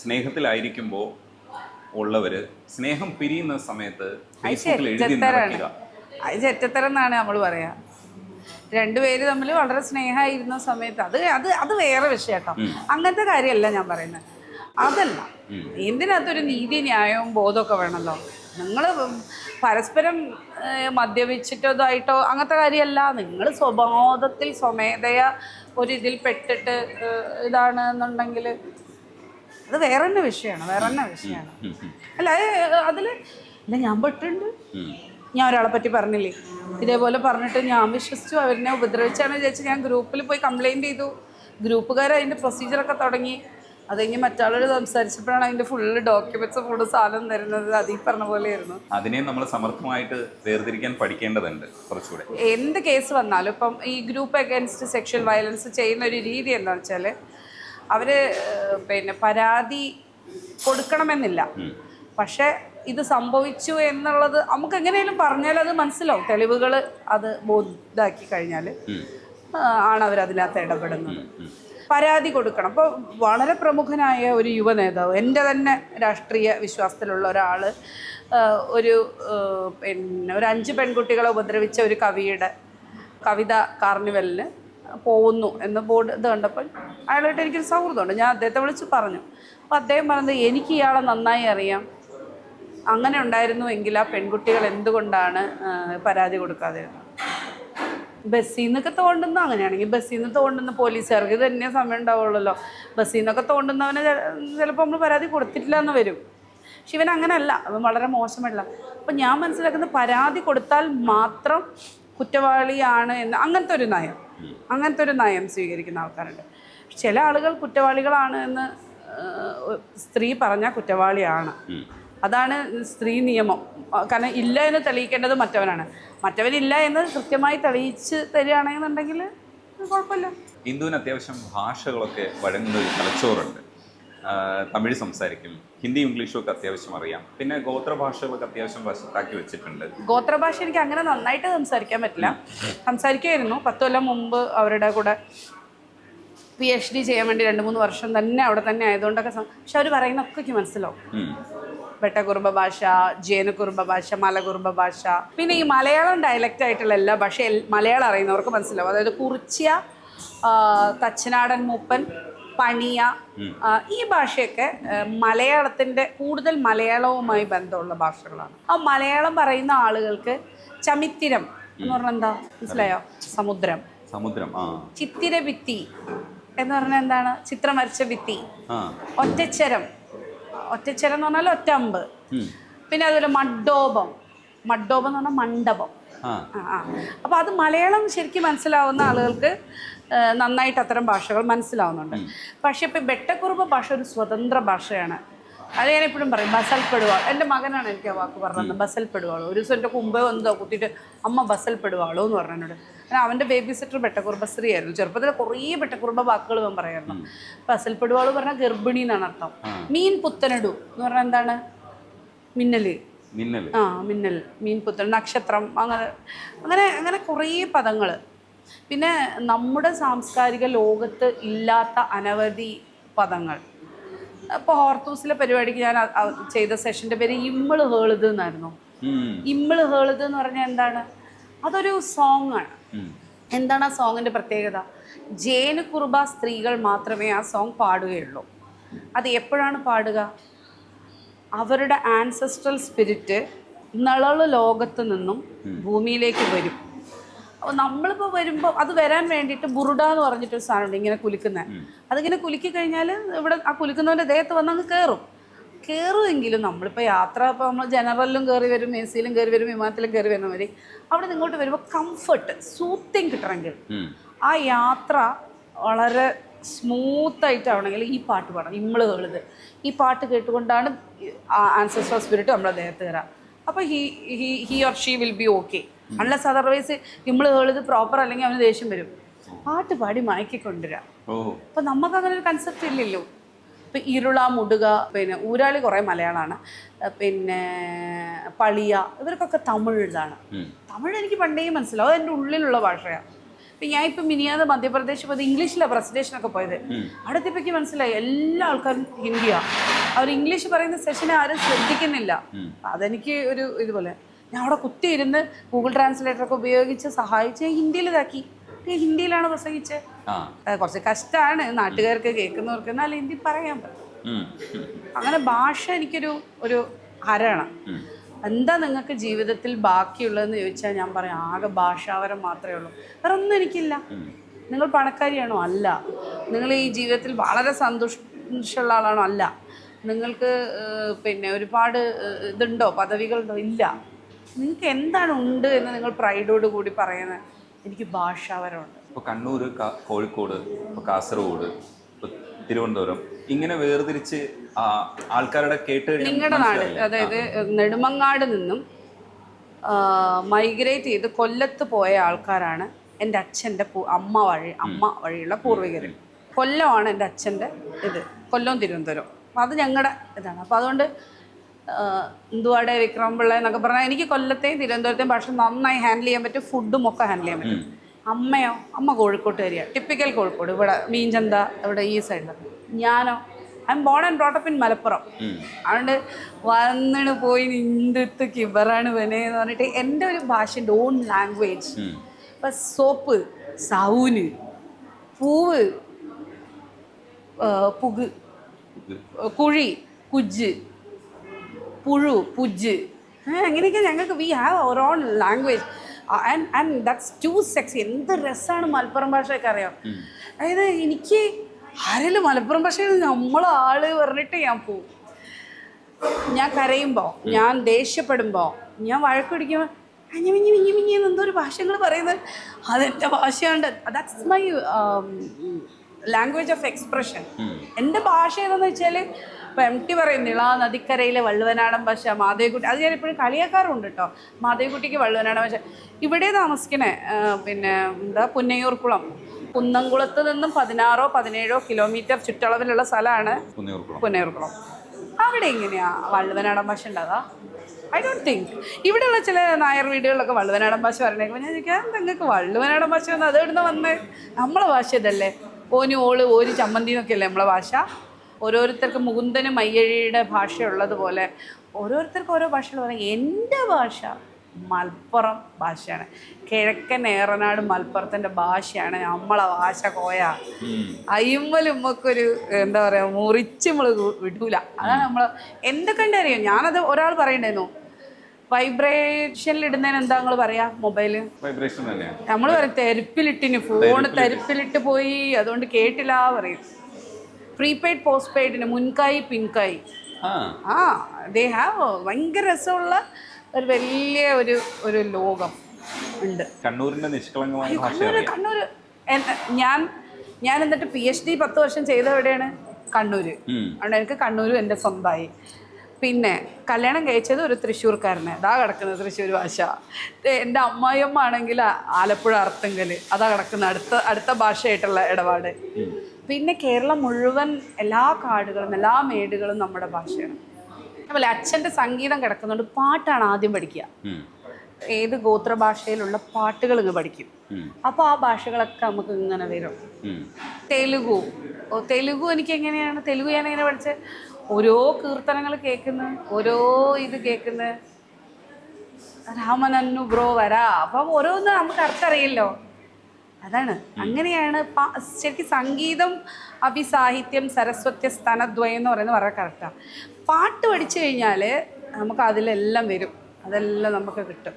സ്നേഹത്തിലായിരിക്കുമ്പോൾ ഉള്ളവർ സ്നേഹം പിരിയുന്ന സമയത്ത് ഫേസ്ബുക്കിൽ എഴുതി നിറയ്ക്കുക. അത് ചെറ്റത്തരം എന്നാണ് നമ്മൾ പറയാ. രണ്ടുപേര് തമ്മിൽ വളരെ സ്നേഹമായിരുന്ന സമയത്ത് അത് വേറെ വിഷയം കേട്ടോ. അങ്ങനത്തെ കാര്യമല്ല ഞാൻ പറയുന്നത്. അതല്ല, ഇതിനകത്തൊരു നീതി ന്യായവും ബോധമൊക്കെ വേണമല്ലോ. നിങ്ങൾ പരസ്പരം മദ്യപിച്ചിട്ടതായിട്ടോ അങ്ങനത്തെ കാര്യമല്ല. നിങ്ങൾ സ്വബോധത്തിൽ സ്വമേധയ ഒരിതിൽ പെട്ടിട്ട് ഇതാണെന്നുണ്ടെങ്കിൽ അത് വേറെ തന്നെ വിഷയമാണ്. അല്ല അതിൽ ഇല്ല, ഞാൻ പെട്ടിട്ടുണ്ട്. ഞാൻ ഒരാളെ പറ്റി പറഞ്ഞില്ലേ, ഇതേപോലെ പറഞ്ഞിട്ട് ഞാൻ വിശ്വസിച്ചു, അവരിനെ ഉപദ്രവിച്ചാണ് വിചാരിച്ച് ഞാൻ ഗ്രൂപ്പിൽ പോയി കംപ്ലയിൻറ്റ് ചെയ്തു. ഗ്രൂപ്പുകാർ അതിൻ്റെ പ്രൊസീജിയറൊക്കെ തുടങ്ങി. അത് കഴിഞ്ഞ് മറ്റാളോട് സംസാരിച്ചപ്പോഴാണ് അതിൻ്റെ ഫുള്ള് ഡോക്യുമെന്റ്സ് ഫുള്ള് സാധനം തരുന്നത്. അതീ പറഞ്ഞ പോലെയായിരുന്നു. അതിനെ നമ്മൾ സമർത്ഥമായിട്ട് വേർതിരിക്കാൻ പഠിക്കേണ്ടതുണ്ട് കുറച്ചുകൂടെ. എന്ത് കേസ് വന്നാലും ഇപ്പം ഈ ഗ്രൂപ്പ് അഗൈൻസ്റ്റ് സെക്ഷൽ വയലൻസ് ചെയ്യുന്ന ഒരു രീതി എന്താണെന്ന് വെച്ചാൽ അവർ പരാതി കൊടുക്കണമെന്നില്ല. പക്ഷേ ഇത് സംഭവിച്ചു എന്നുള്ളത് നമുക്ക് എങ്ങനെയും പറഞ്ഞാൽ അത് മനസ്സിലാവും. തെളിവുകൾ അത് ബോധ്യമാക്കി കഴിഞ്ഞാൽ ആണ് അവരതിനകത്ത് ഇടപെടുന്നത്. പരാതി കൊടുക്കണം. അപ്പോൾ വളരെ പ്രമുഖനായ ഒരു യുവ നേതാവ്, എൻ്റെ തന്നെ രാഷ്ട്രീയ വിശ്വാസത്തിലുള്ള ഒരാൾ ഒരു 5 പെൺകുട്ടികളെ ഉപദ്രവിച്ച ഒരു കവിയുടെ കവിത കാർണിവലിന് പോകുന്നു എന്ന് ബോർഡ് ഇത് കണ്ടപ്പോൾ അയാളായിട്ട് എനിക്കൊരു സൗഹൃദമുണ്ട്. ഞാൻ അദ്ദേഹത്തെ വിളിച്ച് പറഞ്ഞു. അപ്പോൾ അദ്ദേഹം പറഞ്ഞത്, എനിക്ക് ഇയാളെ നന്നായി അറിയാം, അങ്ങനെ ഉണ്ടായിരുന്നുവെങ്കിൽ ആ പെൺകുട്ടികൾ എന്തുകൊണ്ടാണ് പരാതി കൊടുക്കാതിരുന്നത്? ബസ്സിൽ നിന്നൊക്കെ തോണ്ടുന്ന, അങ്ങനെയാണെങ്കിൽ ബസ്സിൽ നിന്ന് തോണ്ടുന്ന പോലീസുകാർക്ക് ഇത് തന്നെ സമയം ഉണ്ടാവുള്ളല്ലോ. ബസ്സിൽ നിന്നൊക്കെ തോണ്ടുന്നവനെ ചിലപ്പോൾ നമ്മൾ പരാതി കൊടുത്തിട്ടില്ല എന്ന് വരും. പക്ഷെ ഇവൻ അങ്ങനെയല്ല, അവൻ വളരെ മോശമല്ല. അപ്പം ഞാൻ മനസ്സിലാക്കുന്നത് പരാതി കൊടുത്താൽ മാത്രം കുറ്റവാളിയാണ് എന്ന് അങ്ങനത്തെ ഒരു നയം സ്വീകരിക്കുന്ന ആൾക്കാരുണ്ട്. ചില ആളുകൾ കുറ്റവാളികളാണ് എന്ന് സ്ത്രീ പറഞ്ഞാൽ കുറ്റവാളിയാണ്. അതാണ് സ്ത്രീ നിയമം. കാരണം ഇല്ല എന്ന് തെളിയിക്കേണ്ടത് മറ്റവനില്ല എന്ന് കൃത്യമായി തെളിയിച്ച് തരികയാണെന്നുണ്ടെങ്കിൽ കുഴപ്പമില്ല. ഹിന്ദുവിന് അത്യാവശ്യം ഭാഷകളൊക്കെ വഴങ്ങുന്ന ഒരു തലച്ചോറുണ്ട്. തമിഴ് സംസാരിക്കും, ഹിന്ദി ഇംഗ്ലീഷും ഒക്കെ അത്യാവശ്യം അറിയാം. പിന്നെ ഗോത്രഭാഷകളൊക്കെ അത്യാവശ്യം വശത്താക്കി വെച്ചിട്ടുണ്ട്. ഗോത്രഭാഷ എനിക്ക് അങ്ങനെ നന്നായിട്ട് സംസാരിക്കാൻ പറ്റില്ല. സംസാരിക്കുമായിരുന്നു 10 കൊല്ലം മുമ്പ് അവരുടെ കൂടെ PhD ചെയ്യാൻ വേണ്ടി 2-3 വർഷം തന്നെ അവിടെ തന്നെ ആയതുകൊണ്ടൊക്കെ. പക്ഷെ അവർ പറയുന്നൊക്കെ എനിക്ക് മനസ്സിലാവും. വെട്ടക്കുറുമ്പ ഭാഷ, ജേനക്കുറുമ്പ ഭാഷ, മലകുറുമ്പ ഭാഷ, പിന്നെ ഈ മലയാളം ഡയലക്റ്റ് ആയിട്ടുള്ള എല്ലാ ഭാഷയും മലയാളം അറിയുന്നവർക്ക് മനസ്സിലാവും. അതായത് കുറിച്യ, തച്ചനാടൻ മൂപ്പൻ, പണിയ, ഈ ഭാഷയൊക്കെ മലയാളത്തിൻ്റെ കൂടുതൽ മലയാളവുമായി ബന്ധമുള്ള ഭാഷകളാണ്. ആ മലയാളം പറയുന്ന ആളുകൾക്ക് ചമിത്തിരം എന്ന് പറഞ്ഞാൽ എന്താ മനസ്സിലായോ? സമുദ്രം. ചിത്തിര ഭിത്തി എന്ന് പറഞ്ഞാൽ എന്താണ്? ചിത്രം വരച്ച ഭിത്തി. ഒറ്റച്ചരം എന്ന് പറഞ്ഞാൽ ഒറ്റമ്പ്. പിന്നെ അതുപോലെ മഡ്ഡോപം എന്ന് പറഞ്ഞാൽ മണ്ഡപം. അപ്പോൾ അത് മലയാളം ശരിക്കും മനസ്സിലാവുന്ന ആളുകൾക്ക് നന്നായിട്ട് അത്തരം ഭാഷകൾ മനസ്സിലാവുന്നുണ്ട്. പക്ഷെ ഇപ്പം വെട്ടക്കുറുമ്പ ഭാഷ ഒരു സ്വതന്ത്ര ഭാഷയാണ്. അത് ഞാൻ എപ്പോഴും പറയും, ബസൽപ്പെടുവാൾ. എൻ്റെ മകനാണ് എനിക്ക് ആ വാക്ക് പറഞ്ഞത്, ബസൽപ്പെടുവാളോ. ഒരു ദിവസം എൻ്റെ കുമ്പേ വന്നതോ കുത്തിയിട്ട് അമ്മ ബസൽപ്പെടുവാളോ എന്ന് പറഞ്ഞോട്. കാരണം അവൻ്റെ ബേബി സിറ്റർ വെട്ടക്കുറുമ്പശ്രീ ആയിരുന്നു. ചെറുപ്പത്തിൽ കുറേ വെട്ടക്കുറുമ്പ വാക്കുകൾ അവൻ പറയായിരുന്നു. ബസൽപ്പെടുവാള് പറഞ്ഞാൽ ഗർഭിണി എന്നാണ് അർത്ഥം. മീൻ പുത്തനടു എന്ന് പറഞ്ഞാൽ എന്താണ്? മിന്നൽ. മിന്നൽ, മിന്നൽ, മീൻപുത്തൽ, നക്ഷത്രം, അങ്ങനെ അങ്ങനെ അങ്ങനെ കുറേ പദങ്ങൾ. പിന്നെ നമ്മുടെ സാംസ്കാരിക ലോകത്ത് ഇല്ലാത്ത അനവധി പദങ്ങൾ. ഇപ്പോൾ ഹോർത്തൂസിലെ പരിപാടിക്ക് ഞാൻ ചെയ്ത സെഷൻ്റെ പേര് ഇമ്മള് ഹേളുത് എന്നായിരുന്നു. ഇമ്മള് ഹേളുത് എന്ന് പറഞ്ഞാൽ എന്താണ്? അതൊരു സോങ് ആണ്. എന്താണ് ആ സോങ്ങിൻ്റെ പ്രത്യേകത? ജേന കുർബ സ്ത്രീകൾ മാത്രമേ ആ സോങ് പാടുകയുള്ളൂ. അത് എപ്പോഴാണ് പാടുക? അവരുടെ ആൻസെസ്ട്രൽ സ്പിരിറ്റ് നിഴല് ലോകത്ത് നിന്നും ഭൂമിയിലേക്ക് വരും. അപ്പോൾ നമ്മളിപ്പോൾ വരുമ്പോൾ അത് വരാൻ വേണ്ടിയിട്ട് ബുറുഡ എന്ന് പറഞ്ഞിട്ടൊരു സാധനമുണ്ട്, ഇങ്ങനെ കുലുക്കുന്നത്. അതിങ്ങനെ കുലുക്കി കഴിഞ്ഞാൽ ഇവിടെ ആ കുലുക്കുന്നവൻ്റെ ദേഹത്ത് വന്നങ്ങ് കയറുമെങ്കിലും നമ്മളിപ്പോൾ യാത്ര, ഇപ്പോൾ നമ്മൾ ജനറലിലും കയറി വരും, എ സിയിലും കയറി വരും, വിമാനത്തിലും കയറി വരുന്ന മതി. അവിടെ നിന്ന് ഇങ്ങോട്ട് വരുമ്പോൾ കംഫർട്ട്, സൂത്തിങ് കിട്ടണമെങ്കിൽ ആ യാത്ര വളരെ സ്മൂത്തായിട്ടാവണമെങ്കിൽ ഈ പാട്ട് പാടണം, ഇമ്മള് ഹേളുത്. ഈ പാട്ട് കേട്ടുകൊണ്ടാണ് ആൻസെസ്ട്രൽ സ്പിരിറ്റ് നമ്മുടെ ദേഹത്ത് കയറാം. അപ്പോൾ he or she will be okay. Unless otherwise ഇമ്മള് ഹേളുത് പ്രോപ്പർ അല്ലെങ്കിൽ അവന് ദേഷ്യം വരും. പാട്ട് പാടി മയക്കിക്കൊണ്ടുവരാം. അപ്പോൾ നമുക്ക് അങ്ങനെ ഒരു കൺസെപ്റ്റ് ഇല്ലല്ലോ. ഇപ്പം ഇരുള, മുടുക, പിന്നെ ഊരാളി കുറേ മലയാളമാണ്, പിന്നെ പളിയ, ഇവർക്കൊക്കെ തമിഴാണ്. തമിഴ് എനിക്ക് പണ്ടേ മനസ്സിലാവും, അത് എൻ്റെ ഉള്ളിലുള്ള ഭാഷയാണ്. ഇപ്പം ഞാൻ ഇപ്പം മിനിയാന്ന് മധ്യപ്രദേശ് പോയത് ഇംഗ്ലീഷിലാണ് പ്രസൻറ്റേഷനൊക്കെ പോയത്. അടുത്തിപ്പേക്ക് മനസ്സിലായി എല്ലാ ആൾക്കാരും ഹിന്ദിയാണ്. അവർ ഇംഗ്ലീഷ് പറയുന്ന സെഷനെ ആരും ശ്രദ്ധിക്കുന്നില്ല. അതെനിക്ക് ഒരു ഇതുപോലെ ഞാൻ അവിടെ കുത്തിയിരുന്ന് ഗൂഗിൾ ട്രാൻസ്ലേറ്ററൊക്കെ ഉപയോഗിച്ച് സഹായിച്ച് ഹിന്ദിയിൽ ഇതാക്കി. ഹിന്ദിയിലാണ് പ്രസംഗിച്ചത്. കുറച്ച് കഷ്ടമാണ് നാട്ടുകാർക്ക്, കേൾക്കുന്നവർക്ക്, എന്നാലും ഹിന്ദി പറയാൻ പറ്റും. അങ്ങനെ ഭാഷ എനിക്കൊരു ഹരമാണ്. എന്താ നിങ്ങൾക്ക് ജീവിതത്തിൽ ബാക്കിയുള്ളതെന്ന് ചോദിച്ചാൽ ഞാൻ പറയാം, ആകെ ഭാഷാവരം മാത്രമേ ഉള്ളൂ. വേറെ ഒന്നും എനിക്കില്ല. നിങ്ങൾ പണക്കാരിയാണോ? അല്ല. നിങ്ങൾ ഈ ജീവിതത്തിൽ വളരെ സന്തോഷമുള്ള ആളാണോ? അല്ല. നിങ്ങൾക്ക് പിന്നെ ഒരുപാട് ഇതുണ്ടോ, പദവികളുണ്ടോ? ഇല്ല. നിങ്ങൾക്ക് എന്താണ് ഉണ്ട് എന്ന് നിങ്ങൾ പ്രൈഡോട് കൂടി പറയുന്നത്? എനിക്ക് ഭാഷാവരമുണ്ട്. ഇപ്പോൾ കണ്ണൂർ, കോഴിക്കോട്, ഇപ്പോൾ കാസർഗോഡ്, ഇപ്പോൾ തിരുവനന്തപുരം, ഇങ്ങനെ വേർതിരിച്ച് ആൾക്കാരുടെ കേട്ട് നിങ്ങളുടെ നാട്, അതായത് നെടുമങ്ങാട് നിന്നും മൈഗ്രേറ്റ് ചെയ്ത് കൊല്ലത്ത് പോയ ആൾക്കാരാണ് എൻ്റെ അച്ഛൻ്റെ അമ്മ വഴിയുള്ള പൂർവികർ. കൊല്ലമാണ് എൻ്റെ അച്ഛൻ്റെ ഇത്, കൊല്ലവും തിരുവനന്തപുരം. അത് ഞങ്ങളുടെ ഇതാണ്. അപ്പോൾ അതുകൊണ്ട് എന്തുവാടെ വിക്രമപിള്ള എന്നൊക്കെ പറഞ്ഞാൽ എനിക്ക് കൊല്ലത്തെയും തിരുവനന്തപുരത്തെയും ഭാഷ നന്നായി ഹാൻഡിൽ ചെയ്യാൻ പറ്റും, ഫുഡും ഒക്കെ ഹാൻഡിൽ ചെയ്യാൻ പറ്റും. അമ്മ കോഴിക്കോട്ടുകാരിയാണ്, ടിപ്പിക്കൽ കോഴിക്കോട്, ഇവിടെ മീൻചന്ത, ഇവിടെ ഈ സൈഡിൽ. ഞാനോ I M born and brought up in Malappuram. അതുകൊണ്ട് വന്നിട്ട് പോയി ഇന്ത്യത്ത് കിബറാണ് വനെ എന്ന് പറഞ്ഞിട്ട് എൻ്റെ ഒരു ഭാഷൻ്റെ ഓൺ ലാംഗ്വേജ്. ഇപ്പം സോപ്പ്, സൗന്, പൂവ്, പുക്, കുഴി, കുജ്, പുഴു, പുജ്, അങ്ങനെയൊക്കെ ഞങ്ങൾക്ക് we have our own language. And that's too sexy. എന്ത് രസമാണ് മലപ്പുറം ഭാഷയൊക്കെ അറിയാം. അതായത് എനിക്ക് ആരെങ്കിലും മലപ്പുറം ഭാഷയിൽ നമ്മളാള് പറഞ്ഞിട്ട് ഞാൻ പോവും. ഞാൻ കരയുമ്പോൾ, ഞാൻ ദേഷ്യപ്പെടുമ്പോൾ, ഞാൻ വഴക്കുപിടിക്കുമ്പോൾ മിഞ്ഞി എന്തോ ഒരു ഭാഷകൾ പറയുന്നത്, അതെൻ്റെ ഭാഷയുണ്ട്. That's my language of expression. എൻ്റെ ഭാഷ ഏതെന്ന് വെച്ചാൽ ഇപ്പോൾ MT പറയും നിളാ നദിക്കരയിലെ വള്ളുവനാടൻ ഭാഷ, മാധവിക്കുട്ടി. അത് ഞാൻ എപ്പോഴും കളിയാക്കാറുണ്ട് കേട്ടോ. മാധവിക്കുട്ടിക്ക് വള്ളുവനാടൻ ഭാഷ. ഇവിടെ താമസിക്കണേ പിന്നെ പുന്നയൂർക്കുളം, കുന്നംകുളത്ത് നിന്നും 16-17 കിലോമീറ്റർ ചുറ്റളവിലുള്ള സ്ഥലമാണ് പുന്നയൂർക്കുളം. അവിടെ എങ്ങനെയാ വള്ളുവനാടൻ ഭാഷ ഉണ്ടാകാം? I don't think. ഇവിടെയുള്ള ചില നായർ വീടുകളിലൊക്കെ വള്ളുവനാടൻ ഭാഷ പറഞ്ഞേക്കുമ്പോൾ ഞാൻ ചോദിക്കാം, നിങ്ങൾക്ക് വള്ളുവനാടൻ ഭാഷ വന്ന് അത് എവിടുന്ന് വന്ന്? നമ്മളെ ഭാഷ ഇതല്ലേ, ഓന് ഓള് ഓര് ചമ്മന്തി എന്നൊക്കെയല്ലേ നമ്മളെ ഭാഷ. ഓരോരുത്തർക്ക് മുകുന്ദന് മയ്യഴിയുടെ ഭാഷയുള്ളതുപോലെ ഓരോരുത്തർക്ക് ഓരോ ഭാഷകൾ പറയാം. എൻ്റെ ഭാഷ മലപ്പുറം ഭാഷയാണ്, കിഴക്കൻ ഏറനാട് മലപ്പുറത്തിൻ്റെ ഭാഷയാണ്. നമ്മളെ ഭാഷ കോയ അയ്യമ്മലും നമുക്കൊരു എന്താ പറയുക, മുറിച്ച് നമ്മൾ വിടൂല. അതാണ് നമ്മൾ എന്തൊക്കെ ഉണ്ട് അറിയാം. ഞാനത് ഒരാൾ പറയണ്ടായിരുന്നു, വൈബ്രേഷനിൽ ഇടുന്നതിന് എന്താ നിങ്ങൾ പറയാ? മൊബൈല് നമ്മൾ പറയും തെരുപ്പിലിട്ടിന്, ഫോണ് തെരുപ്പിലിട്ട് പോയി, അതുകൊണ്ട് കേട്ടില്ല പറയും. പ്രീപെയ്ഡ് പോസ്റ്റ് പെയ്ഡിന് മുൻകായി പിൻകായി. ദേ ഹാവ് ഭയങ്കര രസമുള്ള ഒരു വലിയ ഒരു ലോകം ഉണ്ട്. കണ്ണൂരിന്റെ നിഷ്കളങ്കമായ കണ്ണൂർ. ഞാൻ എന്നിട്ട് PhD 10 വർഷം ചെയ്ത എവിടെയാണ്? കണ്ണൂര്. അതുകൊണ്ട് എനിക്ക് കണ്ണൂരും എൻ്റെ സ്വന്തമായി. പിന്നെ കല്യാണം കഴിച്ചത് ഒരു തൃശ്ശൂർക്കാരനെ. അതാ കിടക്കുന്നത് തൃശ്ശൂർ ഭാഷ. എൻ്റെ അമ്മായിയമ്മ ആണെങ്കിൽ ആലപ്പുഴ അർത്തുങ്കൽ. അതാ കിടക്കുന്ന അടുത്ത ഭാഷയായിട്ടുള്ള ഇടപാട്. പിന്നെ കേരളം മുഴുവൻ എല്ലാ കാടുകളും എല്ലാ മേടുകളും നമ്മുടെ ഭാഷയാണ്. അതുപോലെ അച്ഛൻ്റെ സംഗീതം കിടക്കുന്നുണ്ട്, പാട്ടാണ് ആദ്യം പഠിക്കുക. ഉം. ഏത് ഗോത്രഭാഷയിലുള്ള പാട്ടുകൾ ഇങ്ങ് പഠിക്കും. ഉം. അപ്പോൾ ആ ഭാഷകളൊക്കെ നമുക്ക് ഇങ്ങനെ വരും. ഉം. തെലുഗു എനിക്ക് എങ്ങനെയാണ്, തെലുഗു ഞാൻ എങ്ങനെ പഠിച്ചത്, ഓരോ കീർത്തനങ്ങൾ കേൾക്കുന്നു, ഓരോ ഇത് കേൾക്കുന്നു, രാമനന്നു ബ്രോ വരാ, അപ്പം ഓരോന്ന് നമുക്ക് അർത്ഥറിയില്ലോ. അതാണ് അങ്ങനെയാണ് ശരിക്കും സംഗീതം അഭിസാഹിത്യം സരസ്വത്യ സ്ഥാനദ്വയം എന്ന് പറയുന്നത് വളരെ കറക്റ്റാണ്. പാട്ട് പഠിച്ചു കഴിഞ്ഞാൽ നമുക്ക് അതിലെല്ലാം വരും, അതെല്ലാം നമുക്ക് കിട്ടും.